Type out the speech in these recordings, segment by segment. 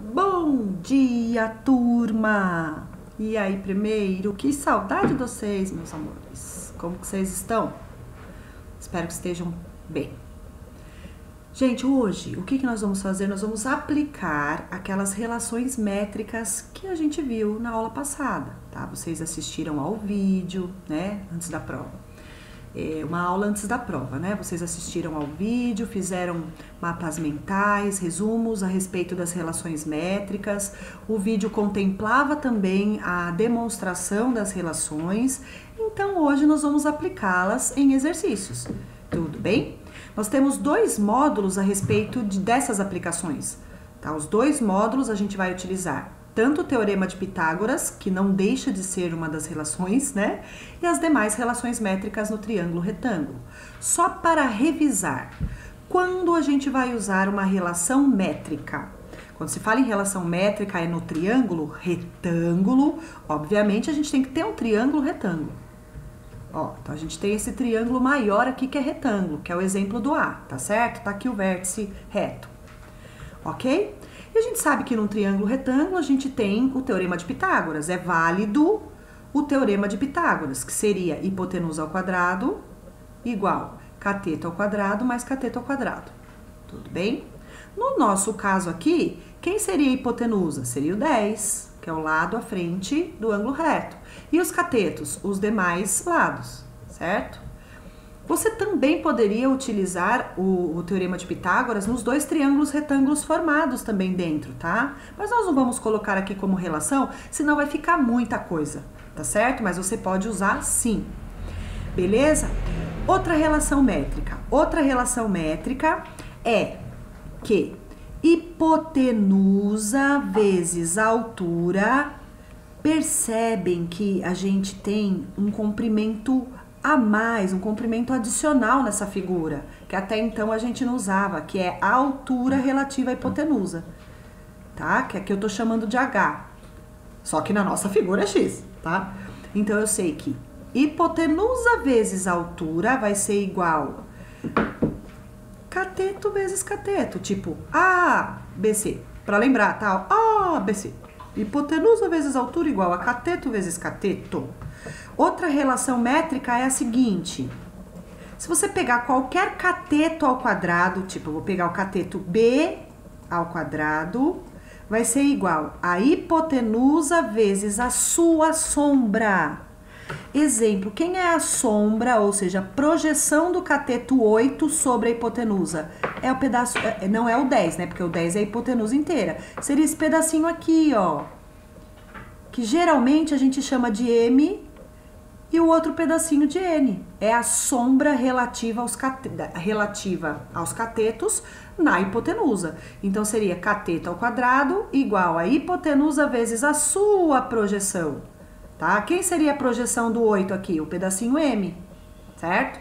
Bom dia, turma! E aí, primeiro, que saudade de vocês, meus amores. Como que vocês estão? Espero que estejam bem. Gente, hoje, o que nós vamos fazer? Nós vamos aplicar aquelas relações métricas que a gente viu na aula passada, tá? Vocês assistiram ao vídeo, né, antes da prova. Uma aula antes da prova, né? Vocês assistiram ao vídeo, fizeram mapas mentais, resumos a respeito das relações métricas. O vídeo contemplava também a demonstração das relações. Então, hoje nós vamos aplicá-las em exercícios. Tudo bem? Nós temos dois módulos a respeito dessas aplicações, tá? Os dois módulos a gente vai utilizar tanto o Teorema de Pitágoras, que não deixa de ser uma das relações, né? E as demais relações métricas no triângulo retângulo. Só para revisar, quando a gente vai usar uma relação métrica? Quando se fala em relação métrica é no triângulo retângulo, obviamente a gente tem que ter um triângulo retângulo. Ó, então a gente tem esse triângulo maior aqui que é retângulo, que é o exemplo do A, tá certo? Tá aqui o vértice reto, ok? E a gente sabe que num triângulo retângulo a gente tem o Teorema de Pitágoras. É válido o Teorema de Pitágoras, que seria hipotenusa ao quadrado igual cateto ao quadrado mais cateto ao quadrado. Tudo bem? No nosso caso aqui, quem seria a hipotenusa? Seria o 10, que é o lado à frente do ângulo reto. E os catetos? Os demais lados, certo? Você também poderia utilizar o Teorema de Pitágoras nos dois triângulos retângulos formados também dentro, tá? Mas nós não vamos colocar aqui como relação, senão vai ficar muita coisa, tá certo? Mas você pode usar sim, beleza? Outra relação métrica. Outra relação métrica é que hipotenusa vezes altura, percebem que a gente tem um comprimento a mais, um comprimento adicional nessa figura, que até então a gente não usava, que é a altura relativa à hipotenusa, tá? Que aqui eu tô chamando de H, só que na nossa figura é X, tá? Então eu sei que hipotenusa vezes altura vai ser igual cateto vezes cateto, tipo ABC, para lembrar, tá? ABC. Hipotenusa vezes altura igual a cateto vezes cateto. Outra relação métrica é a seguinte: se você pegar qualquer cateto ao quadrado, tipo, eu vou pegar o cateto B ao quadrado, vai ser igual a hipotenusa vezes a sua sombra. Exemplo, quem é a sombra, ou seja, a projeção do cateto 8 sobre a hipotenusa? É o pedaço, não é o 10, né? Porque o 10 é a hipotenusa inteira. Seria esse pedacinho aqui, ó, que geralmente a gente chama de M, e o outro pedacinho de N. É a sombra relativa aos catetos na hipotenusa. Então, seria cateto ao quadrado igual a hipotenusa vezes a sua projeção. Tá? Quem seria a projeção do 8 aqui? O pedacinho M, certo?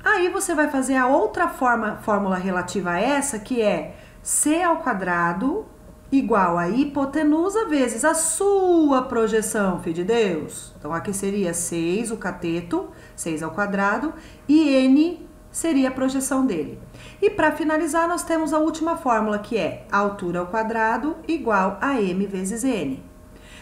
Aí você vai fazer a outra fórmula relativa a essa, que é C ao quadrado igual a hipotenusa vezes a sua projeção, filho de Deus. Então, aqui seria 6, o cateto, 6 ao quadrado, e N seria a projeção dele. E para finalizar, nós temos a última fórmula, que é altura ao quadrado igual a M vezes N.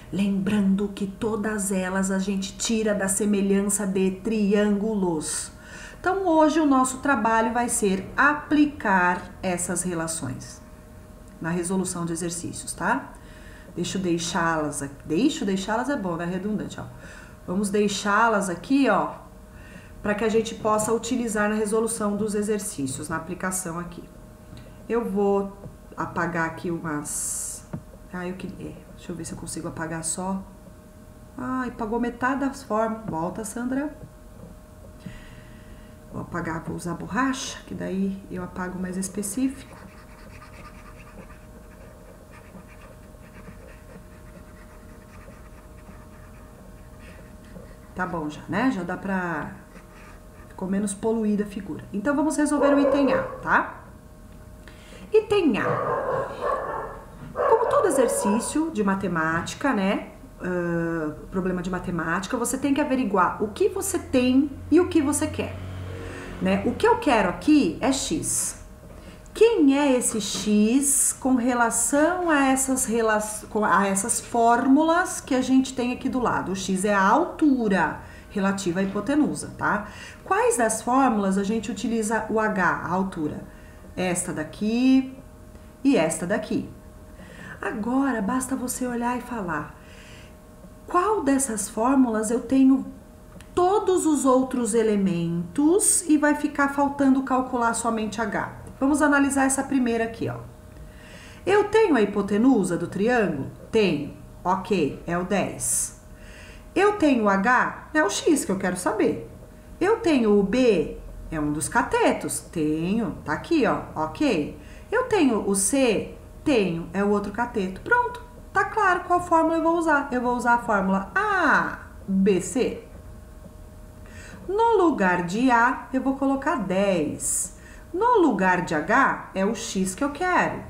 Lembrando que todas elas a gente tira da semelhança de triângulos. Então, hoje o nosso trabalho vai ser aplicar essas relações na resolução de exercícios, tá? Deixa deixá-las é bom, né? Redundante, ó. Vamos deixá-las aqui, ó, para que a gente possa utilizar na resolução dos exercícios, na aplicação aqui. Eu vou apagar aqui umas... deixa eu ver se eu consigo apagar só. Ai, apagou metade das formas. Volta, Sandra. Vou apagar, vou usar borracha, que daí eu apago mais específico. Tá bom já, né? Já dá pra... Ficou menos poluída a figura. Então, vamos resolver o item A, tá? Item A. Como todo exercício de matemática, né? Problema de matemática, você tem que averiguar o que você tem e o que você quer, né? O que eu quero aqui é X. Quem é esse x com relação a essas fórmulas que a gente tem aqui do lado? O x é a altura relativa à hipotenusa, tá? Quais das fórmulas a gente utiliza o h, a altura? Esta daqui e esta daqui. Agora, basta você olhar e falar, qual dessas fórmulas eu tenho todos os outros elementos e vai ficar faltando calcular somente h? Vamos analisar essa primeira aqui, ó. Eu tenho a hipotenusa do triângulo? Tenho. Ok, é o 10. Eu tenho o h? É o x que eu quero saber. Eu tenho o b? É um dos catetos? Tenho. Tá aqui, ó. Ok. Eu tenho o c? Tenho. É o outro cateto. Pronto. Tá claro qual fórmula eu vou usar. Eu vou usar a fórmula ABC. No lugar de A, eu vou colocar 10. No lugar de H, é o X que eu quero.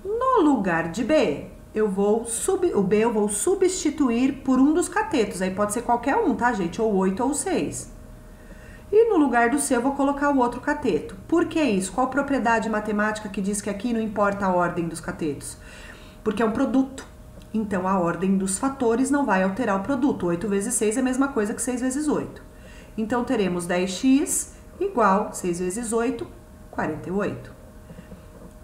No lugar de B, o B eu vou substituir por um dos catetos. Aí pode ser qualquer um, tá, gente? Ou 8 ou 6. E no lugar do C, eu vou colocar o outro cateto. Por que isso? Qual propriedade matemática que diz que aqui não importa a ordem dos catetos? Porque é um produto. Então, a ordem dos fatores não vai alterar o produto. 8 vezes 6 é a mesma coisa que 6 vezes 8. Então, teremos 10x igual 6 vezes 8, 48.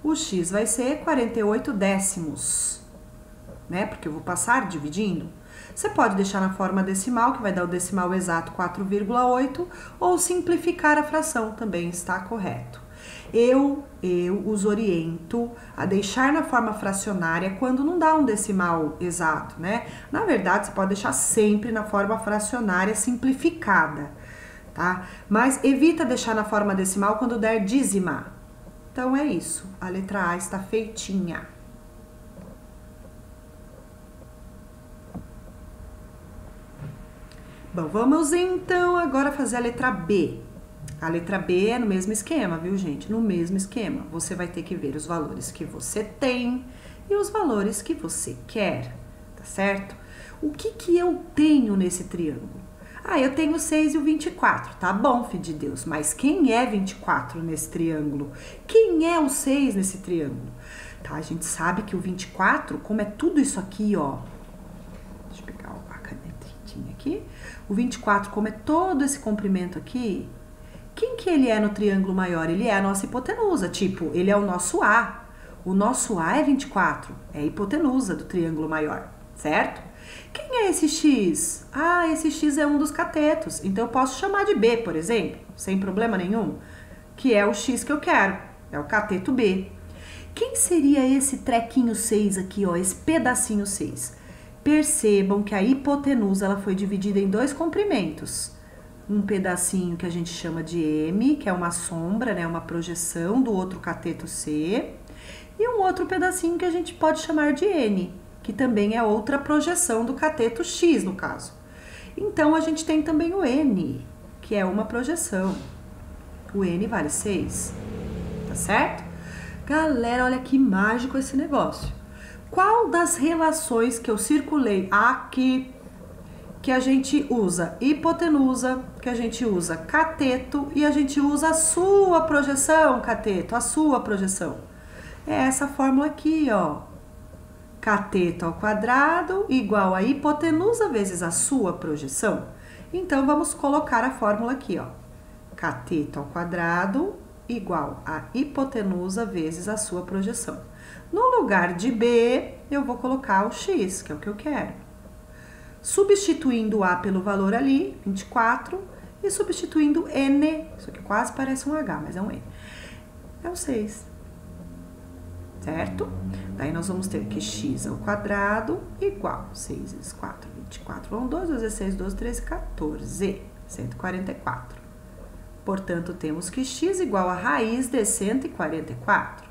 O x vai ser 48 décimos, né? Porque eu vou passar dividindo. Você pode deixar na forma decimal, que vai dar o decimal exato 4,8, ou simplificar a fração, também está correto. Eu os oriento a deixar na forma fracionária quando não dá um decimal exato, né? Na verdade, você pode deixar sempre na forma fracionária simplificada, tá? Mas evita deixar na forma decimal quando der dízima. Então, é isso. A letra A está feitinha. Bom, vamos então agora fazer a letra B. A letra B é no mesmo esquema, viu, gente? No mesmo esquema. Você vai ter que ver os valores que você tem e os valores que você quer, tá certo? O que eu tenho nesse triângulo? Ah, eu tenho o 6 e o 24. Tá bom, filho de Deus. Mas quem é 24 nesse triângulo? Quem é o 6 nesse triângulo? Tá, a gente sabe que o 24, como é tudo isso aqui, ó. Deixa eu pegar a canetinha aqui. O 24, como é todo esse comprimento aqui, quem que ele é no triângulo maior? Ele é a nossa hipotenusa, tipo, ele é o nosso A. O nosso A é 24, é a hipotenusa do triângulo maior, certo? Quem é esse X? Ah, esse X é um dos catetos, então eu posso chamar de B, por exemplo, sem problema nenhum, que é o X que eu quero, é o cateto B. Quem seria esse trequinho 6 aqui, ó, esse pedacinho 6? Percebam que a hipotenusa ela foi dividida em dois comprimentos. Um pedacinho que a gente chama de M, que é uma sombra, né, uma projeção do outro cateto C, e um outro pedacinho que a gente pode chamar de N, que também é outra projeção do cateto X, no caso. Então, a gente tem também o N, que é uma projeção. O N vale 6, tá certo? Galera, olha que mágico esse negócio. Qual das relações que eu circulei aqui, que a gente usa hipotenusa, que a gente usa cateto e a gente usa a sua projeção, cateto, a sua projeção? É essa fórmula aqui, ó. Cateto ao quadrado igual a hipotenusa vezes a sua projeção. Então, vamos colocar a fórmula aqui, ó. Cateto ao quadrado igual a hipotenusa vezes a sua projeção. No lugar de B, eu vou colocar o X, que é o que eu quero. Substituindo A pelo valor ali, 24, e substituindo N, isso aqui quase parece um H, mas é um N, é o 6, certo? Daí nós vamos ter que x ao quadrado igual 6 vezes 4, 24, vão 12, 16, 12, 13, 14, 144. Portanto, temos que x igual a raiz de 144.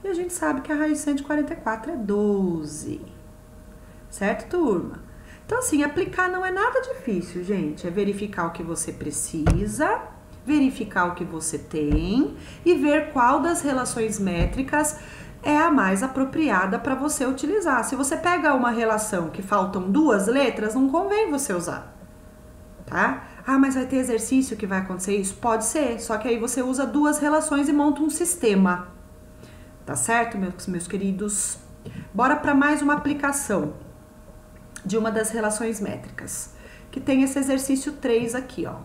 E a gente sabe que a raiz de 144 é 12. Certo, turma? Então, assim, aplicar não é nada difícil, gente. É verificar o que você precisa, verificar o que você tem e ver qual das relações métricas é a mais apropriada para você utilizar. Se você pega uma relação que faltam duas letras, não convém você usar, tá? Ah, mas vai ter exercício que vai acontecer isso? Pode ser, só que aí você usa duas relações e monta um sistema. Tá certo, meus queridos? Bora para mais uma aplicação de uma das relações métricas, que tem esse exercício 3 aqui, ó.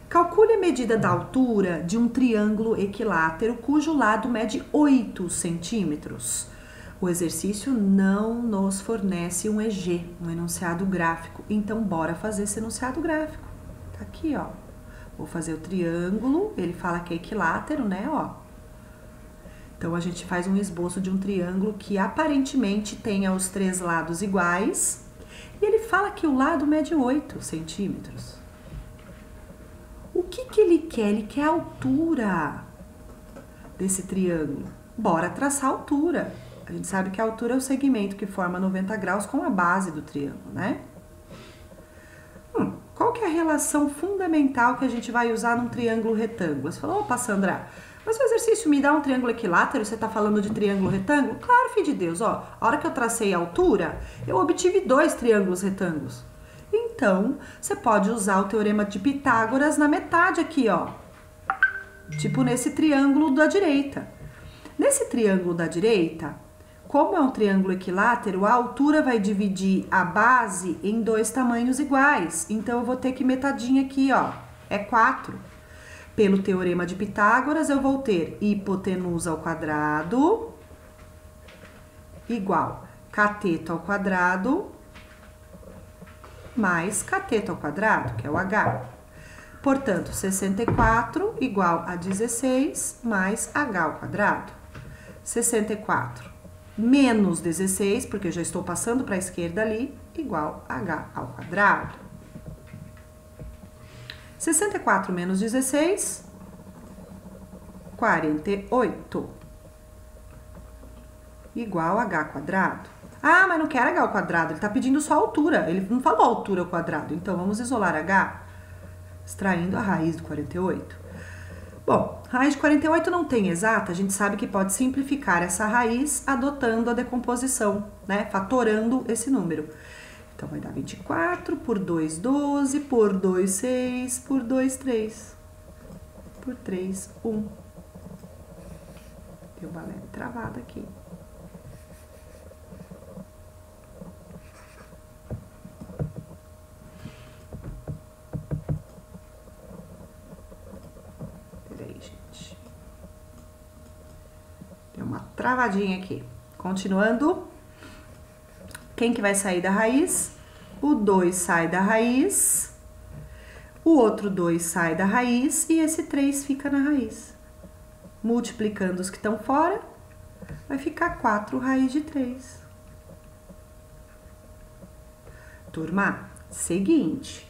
Calcule a medida da altura de um triângulo equilátero cujo lado mede 8 centímetros. O exercício não nos fornece um EG, um enunciado gráfico, então bora fazer esse enunciado gráfico. Tá aqui, ó. Vou fazer o triângulo, ele fala que é equilátero, né, ó. Então, a gente faz um esboço de um triângulo que aparentemente tenha os três lados iguais. E ele fala que o lado mede 8 centímetros. O que ele quer? Ele quer a altura desse triângulo. Bora traçar a altura. A gente sabe que a altura é o segmento que forma 90 graus com a base do triângulo, né? Qual que é a relação fundamental que a gente vai usar num triângulo retângulo? Você falou, opa, Sandra, mas o exercício me dá um triângulo equilátero, você está falando de triângulo retângulo? Claro, filho de Deus, ó, a hora que eu tracei a altura, eu obtive 2 triângulos retângulos. Então, você pode usar o teorema de Pitágoras na metade aqui, ó. Tipo nesse triângulo da direita. Nesse triângulo da direita, como é um triângulo equilátero, a altura vai dividir a base em 2 tamanhos iguais. Então, eu vou ter que metadinha aqui, ó, é 4. Pelo teorema de Pitágoras, eu vou ter hipotenusa ao quadrado igual cateto ao quadrado mais cateto ao quadrado, que é o H. Portanto, 64 igual a 16 mais H ao quadrado. 64 menos 16, porque eu já estou passando para a esquerda ali, igual a H ao quadrado. 64 menos 16, 48, igual a H quadrado. Ah, mas não quer H ao quadrado, ele está pedindo só a altura, ele não falou altura ao quadrado. Então, vamos isolar H, extraindo a raiz de 48. Bom, raiz de 48 não tem exata, a gente sabe que pode simplificar essa raiz adotando a decomposição, né? Fatorando esse número. Então, vai dar 24, por 2, 12, por 2, 6, por 2, 3, por 3, 1. Deu uma leve travada aqui. Peraí, gente. Deu uma travadinha aqui. Continuando. Quem que vai sair da raiz? O 2 sai da raiz, o outro 2 sai da raiz e esse 3 fica na raiz. Multiplicando os que estão fora, vai ficar 4 raiz de 3. Turma, seguinte.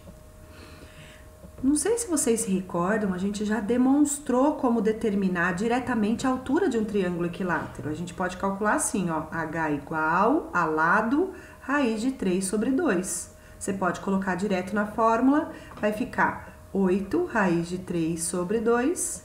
Não sei se vocês se recordam, a gente já demonstrou como determinar diretamente a altura de um triângulo equilátero. A gente pode calcular assim, ó, H igual a lado raiz de 3 sobre 2. Você pode colocar direto na fórmula, vai ficar 8 raiz de 3 sobre 2,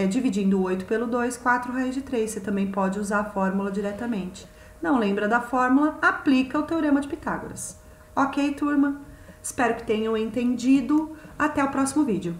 dividindo 8 pelo 2, 4 raiz de 3. Você também pode usar a fórmula diretamente. Não lembra da fórmula? Aplica o teorema de Pitágoras. Ok, turma? Espero que tenham entendido. Até o próximo vídeo.